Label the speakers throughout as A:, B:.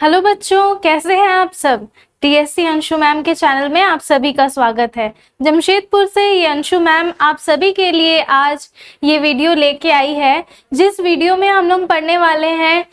A: Hello बच्चों, कैसे हैं आप सब। टीएससी अंशु मैम के चैनल में आप सभी का स्वागत है। जमशेदपुर से ये अंशु मैम आप सभी के लिए आज ये वीडियो लेके आई है, जिस वीडियो में हम लोग पढ़ने वाले हैं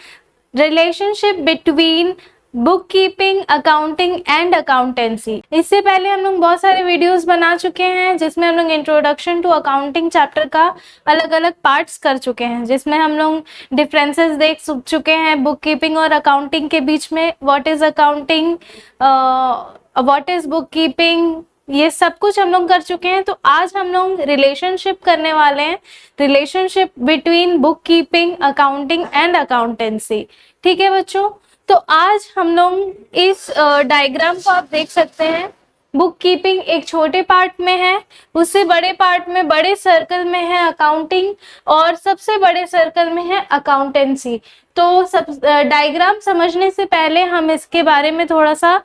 A: relationship between book keeping, accounting and accountancy. इससे पहले हम लोग बहुत सारे वीडियोस बना चुके हैं जिसमें हम लोग इंट्रोडक्शन टू अकाउंटिंग चैप्टर का अलग अलग पार्ट्स कर चुके हैं, जिसमें हम लोग डिफरेंसेस देख चुके हैं बुक कीपिंग और अकाउंटिंग के बीच में। What is accounting, what is book keeping, ये सब कुछ हम लोग कर चुके हैं। तो आज हम लोग रिलेशनशिप करने वाले हैं, relationship between book keeping, accounting and accountancy. ठीक है बच्चों, तो आज हम लोग इस डायग्राम को आप देख सकते हैं। बुक कीपिंग एक छोटे पार्ट में है, उससे बड़े पार्ट में बड़े सर्कल में है अकाउंटिंग, और सबसे बड़े सर्कल में है अकाउंटेंसी। तो सब डायग्राम समझने से पहले हम इसके बारे में थोड़ा सा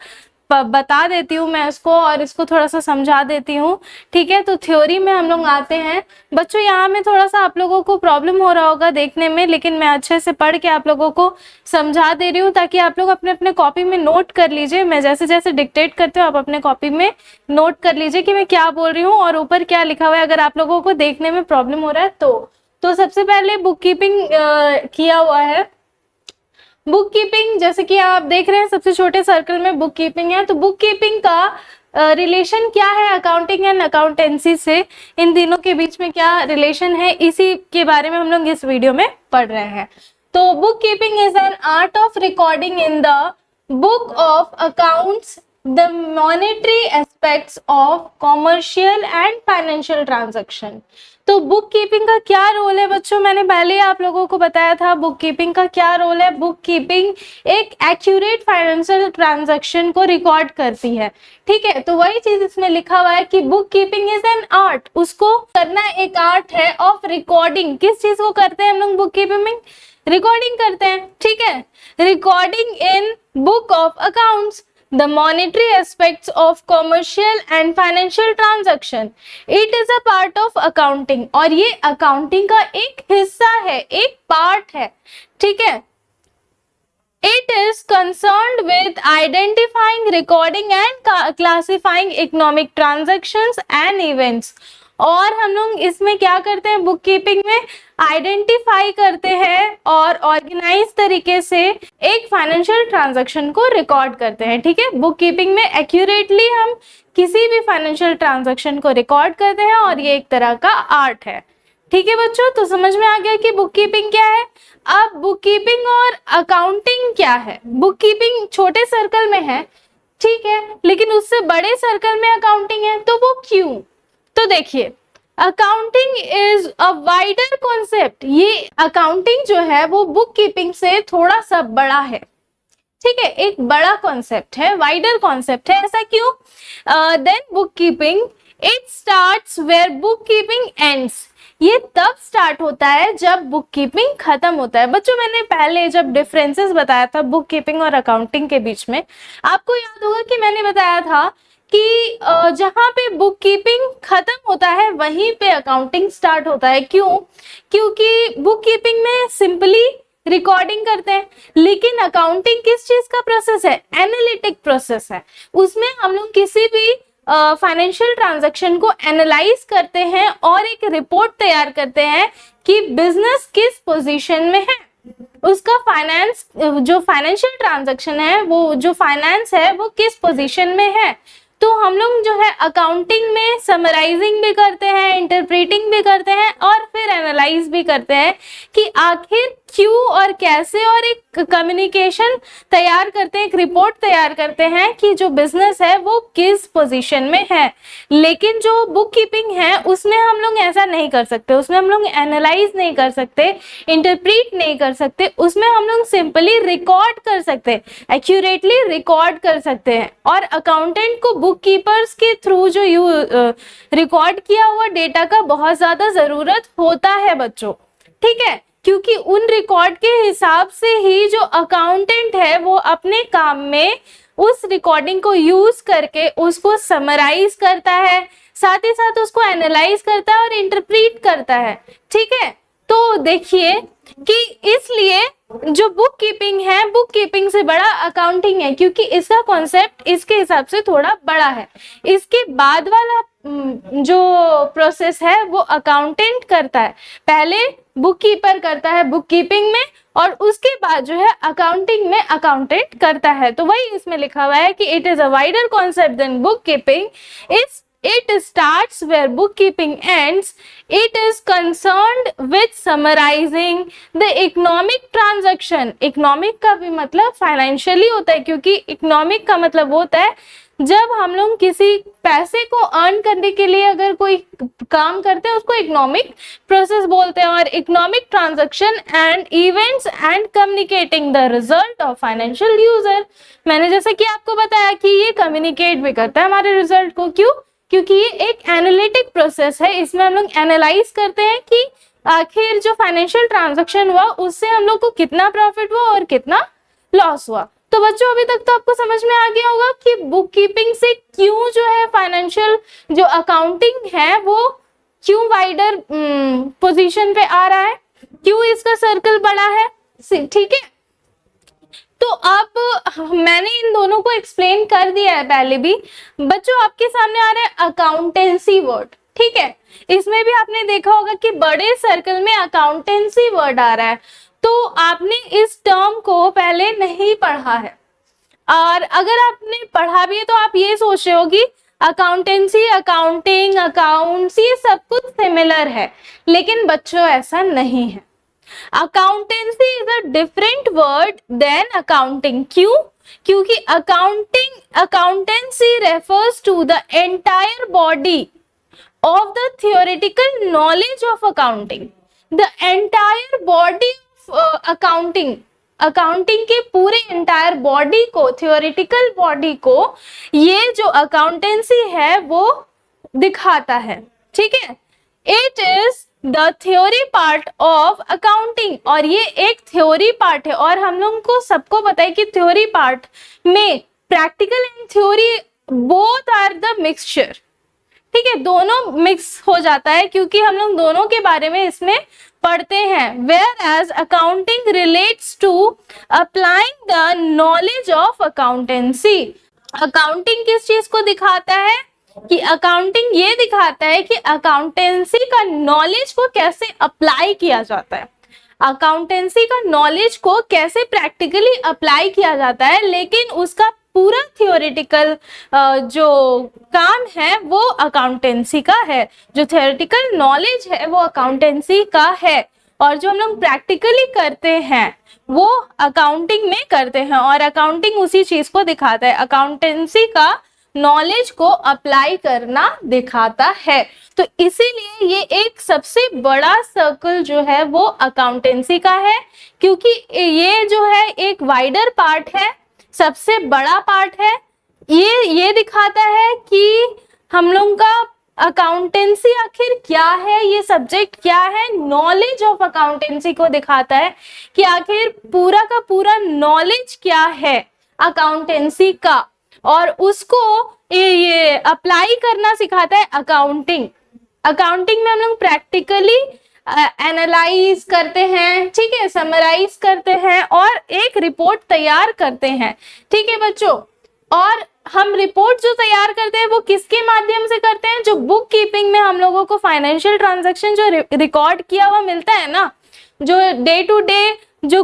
A: बता देती हूँ मैं इसको, और इसको थोड़ा सा समझा देती हूँ। ठीक है, तो थ्योरी में हम लोग आते हैं। बच्चों यहाँ में थोड़ा सा आप लोगों को प्रॉब्लम हो रहा होगा देखने में, लेकिन मैं अच्छे से पढ़ के आप लोगों को समझा दे रही हूँ ताकि आप लोग अपने अपने कॉपी में नोट कर लीजिए। मैं जैसे जैसे डिक्टेट करते हो आप अपने कॉपी में नोट कर लीजिए कि मैं क्या बोल रही हूँ और ऊपर क्या लिखा हुआ है, अगर आप लोगों को देखने में प्रॉब्लम हो रहा है तो सबसे पहले बुक कीपिंग किया हुआ है। बुक कीपिंग जैसे कि आप देख रहे हैं सबसे छोटे सर्कल में बुक कीपिंग है। तो बुक कीपिंग का रिलेशन क्या है अकाउंटिंग एंड अकाउंटेंसी से, इन तीनों के बीच में क्या रिलेशन है, इसी के बारे में हम लोग इस वीडियो में पढ़ रहे हैं। तो book keeping is an art of recording in the book of accounts the monetary aspects of commercial and financial transaction. तो बुक कीपिंग का क्या रोल है बच्चों, मैंने पहले आप लोगों को बताया था बुक कीपिंग का क्या रोल है। बुक कीपिंग एक एक्यूरेट फाइनेंशियल ट्रांजैक्शन को रिकॉर्ड करती है। ठीक है, तो वही चीज इसमें लिखा हुआ है कि book keeping is an art, उसको करना एक आर्ट है ऑफ रिकॉर्डिंग। किस चीज को करते हैं हम लोग बुक कीपिंग में, रिकॉर्डिंग करते हैं। ठीक है, recording in book of accounts the monetary aspects of commercial and financial transaction. It is a part of accounting, और ये accounting का एक हिस्सा है, एक part है। ठीक है, It is concerned with identifying, recording and classifying economic transactions and events. और हम लोग इसमें क्या करते हैं बुक कीपिंग में, आइडेंटिफाई करते हैं और ऑर्गेनाइज तरीके से एक फाइनेंशियल ट्रांजैक्शन को रिकॉर्ड करते हैं। ठीक है, बुक कीपिंग में एक्यूरेटली हम किसी भी फाइनेंशियल ट्रांजैक्शन को रिकॉर्ड करते हैं और ये एक तरह का आर्ट है। ठीक है बच्चों, तो समझ में आ गया कि बुक कीपिंग क्या है। अब बुक कीपिंग और अकाउंटिंग क्या है। बुक कीपिंग छोटे सर्कल में है, ठीक है, लेकिन उससे बड़े सर्कल में अकाउंटिंग है। तो वो क्यों, तो देखिए accounting is a wider concept. ये अकाउंटिंग जो है वो बुक कीपिंग से थोड़ा सा बड़ा है। ठीक है, एक बड़ा कॉन्सेप्ट है, वाइडर कॉन्सेप्ट है। ऐसा क्यों, then book keeping it starts where book keeping ends. ये तब स्टार्ट होता है जब बुक कीपिंग खत्म होता है। बच्चों मैंने पहले जब डिफरेंसेस बताया था बुक कीपिंग और अकाउंटिंग के बीच में, आपको याद होगा कि मैंने बताया था कि जहां पे बुक कीपिंग खत्म होता है वहीं पे अकाउंटिंग स्टार्ट होता है। क्यों, क्योंकि बुक कीपिंग में सिंपली रिकॉर्डिंग करते हैं, लेकिन अकाउंटिंग किस चीज का प्रोसेस है, एनालिटिक प्रोसेस है। उसमें हम लोग किसी भी फाइनेंशियल ट्रांजैक्शन को एनालाइज करते हैं और एक रिपोर्ट तैयार करते हैं कि बिजनेस किस पोजीशन में है, उसका फाइनेंस जो फाइनेंशियल ट्रांजैक्शन है, वो जो फाइनेंस है वो किस पोजीशन में है। तो हम लोग जो है अकाउंटिंग में समराइजिंग भी करते हैं, इंटरप्रेटिंग भी करते हैं और फिर एनालाइज भी करते हैं कि आखिर क्यों और कैसे, और एक कम्युनिकेशन तैयार करते हैं, एक रिपोर्ट तैयार करते हैं कि जो बिजनेस है वो किस पोजीशन में है। लेकिन जो बुक कीपिंग है उसमें हम लोग ऐसा नहीं कर सकते, उसमें हम लोग एनालाइज नहीं कर सकते, इंटरप्रेट नहीं कर सकते, उसमें हम लोग सिंपली रिकॉर्ड कर सकते हैं, एक्यूरेटली रिकॉर्ड कर सकते हैं। और अकाउंटेंट को बुक कीपर्स के थ्रू जो रिकॉर्ड किया हुआ डेटा का बहुत ज्यादा जरूरत होता है बच्चों। ठीक है, क्योंकि उन रिकॉर्ड के हिसाब से ही जो अकाउंटेंट है वो अपने काम में उस रिकॉर्डिंग को यूज करके उसको समराइज करता है, साथ ही साथ उसको एनालाइज करता है और इंटरप्रीट करता है। ठीक है, तो तो देखिए कि इसलिए जो बुक कीपिंग है, बुक कीपिंग से बड़ा अकाउंटिंग है, क्योंकि इसका कॉन्सेप्ट इसके हिसाब से थोड़ा बड़ा है। इसके बाद वाला जो प्रोसेस है वो अकाउंटेंट करता है, पहले बुक कीपर करता है बुक कीपिंग में, और उसके बाद जो है अकाउंटिंग में अकाउंटेंट करता है। तो वही इसमें लिखा हुआ है कि it is a wider concept than book keeping, it starts where bookkeeping ends. It is concerned with summarizing the economic transaction. Economic का भी मतलब फाइनेंशियली होता है, क्योंकि इकोनॉमिक का मतलब होता है जब हम लोग किसी पैसे को अर्न करने के लिए अगर कोई काम करते हैं उसको इकोनॉमिक प्रोसेस बोलते हैं। और economic transaction and events and communicating the result of financial user. मैंने जैसे कि आपको बताया कि ये कम्युनिकेट भी करता है हमारे रिजल्ट को। क्यों? क्योंकि ये एक एनालिटिक प्रोसेस है, इसमें हम लोग एनालाइज करते हैं कि आखिर जो फाइनेंशियल ट्रांजैक्शन हुआ उससे हम लोग को कितना प्रॉफिट हुआ और कितना लॉस हुआ। तो बच्चों अभी तक तो आपको समझ में आ गया होगा कि बुक कीपिंग से क्यों जो है फाइनेंशियल जो अकाउंटिंग है वो क्यों वाइडर पोजीशन पे आ रहा है, क्यों इसका सर्कल बड़ा है। ठीक है, तो अब मैंने इन दोनों को एक्सप्लेन कर दिया है पहले भी। बच्चों आपके सामने आ रहा है अकाउंटेंसी वर्ड, ठीक है, इसमें भी आपने देखा होगा कि बड़े सर्कल में अकाउंटेंसी वर्ड आ रहा है। तो आपने इस टर्म को पहले नहीं पढ़ा है, और अगर आपने पढ़ा भी है तो आप ये सोच रहे हो कि अकाउंटेंसी, अकाउंटिंग, अकाउंट्स ये सब कुछ सिमिलर है, लेकिन बच्चों ऐसा नहीं है। Accountancy is a different word than accounting. क्यों? क्योंकि accountancy refers to the entire body of the theoretical knowledge of accounting. The entire body of accounting के पूरे एंटायर बॉडी को, थियोरेटिकल बॉडी को ये जो अकाउंटेंसी है वो दिखाता है। ठीक है, it is the theory part of accounting, और ये एक थ्योरी पार्ट है। और हम लोगों को सबको पता है कि थ्योरी पार्ट में practical and theory both are the mixture. ठीक है, दोनों मिक्स हो जाता है क्योंकि हम लोग दोनों के बारे में इसमें पढ़ते हैं। Whereas accounting relates to applying the knowledge of accountancy. Accounting किस चीज को दिखाता है कि अकाउंटिंग ये दिखाता है कि अकाउंटेंसी का नॉलेज को कैसे अप्लाई किया जाता है, अकाउंटेंसी का नॉलेज को कैसे प्रैक्टिकली अप्लाई किया जाता है। लेकिन उसका पूरा थियोरेटिकल जो काम है वो अकाउंटेंसी का है, जो थियोरेटिकल नॉलेज है वो अकाउंटेंसी का है, और जो हम लोग प्रैक्टिकली करते हैं वो अकाउंटिंग में करते हैं। और अकाउंटिंग उसी चीज को दिखाता है, अकाउंटेंसी का नॉलेज को अप्लाई करना दिखाता है। तो इसीलिए ये एक सबसे बड़ा सर्कल जो है वो अकाउंटेंसी का है, क्योंकि ये जो है एक वाइडर पार्ट है, सबसे बड़ा पार्ट है। ये दिखाता है कि हम लोग का अकाउंटेंसी आखिर क्या है, ये सब्जेक्ट क्या है। नॉलेज ऑफ अकाउंटेंसी को दिखाता है कि आखिर पूरा का पूरा नॉलेज क्या है अकाउंटेंसी का, और उसको ये अप्लाई करना सिखाता है अकाउंटिंग। अकाउंटिंग में हम लोग प्रैक्टिकली एनालाइज करते हैं, ठीक है, समराइज करते हैं और एक रिपोर्ट तैयार करते हैं। ठीक है बच्चों, और हम रिपोर्ट जो तैयार करते हैं वो किसके माध्यम से करते हैं, जो बुक कीपिंग में हम लोगों को फाइनेंशियल ट्रांजैक्शन जो रिकॉर्ड किया हुआ मिलता है ना, जो डे टू डे जो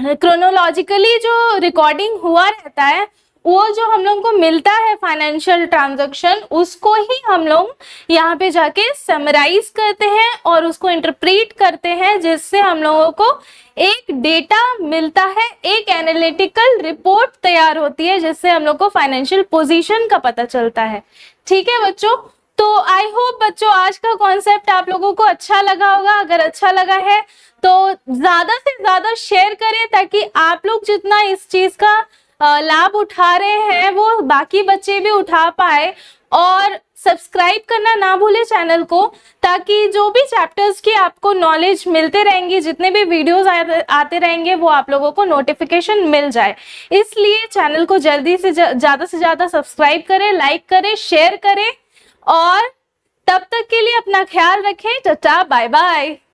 A: क्रोनोलॉजिकली जो रिकॉर्डिंग हुआ रहता है, वो जो हम लोगों को मिलता है फाइनेंशियल ट्रांजैक्शन, उसको ही हम लोग यहाँ पे जाके समराइज करते हैं और उसको इंटरप्रेट करते हैं, जिससे हम लोगों को एक डेटा मिलता है, एक एनालिटिकल रिपोर्ट तैयार होती है, जिससे हम लोग को फाइनेंशियल पोजीशन का पता चलता है। ठीक है बच्चों, तो आई होप बच्चों आज का कॉन्सेप्ट आप लोगों को अच्छा लगा होगा। अगर अच्छा लगा है तो ज्यादा से ज्यादा शेयर करें, ताकि आप लोग जितना इस चीज का लाभ उठा रहे हैं वो बाकी बच्चे भी उठा पाए। और सब्सक्राइब करना ना भूले चैनल को, ताकि जो भी चैप्टर्स की आपको नॉलेज मिलते रहेंगी, जितने भी वीडियोस आते रहेंगे वो आप लोगों को नोटिफिकेशन मिल जाए। इसलिए चैनल को जल्दी से ज्यादा सब्सक्राइब करें, लाइक करें, शेयर करें और तब तक के लिए अपना ख्याल रखें। Ta-ta bye bye.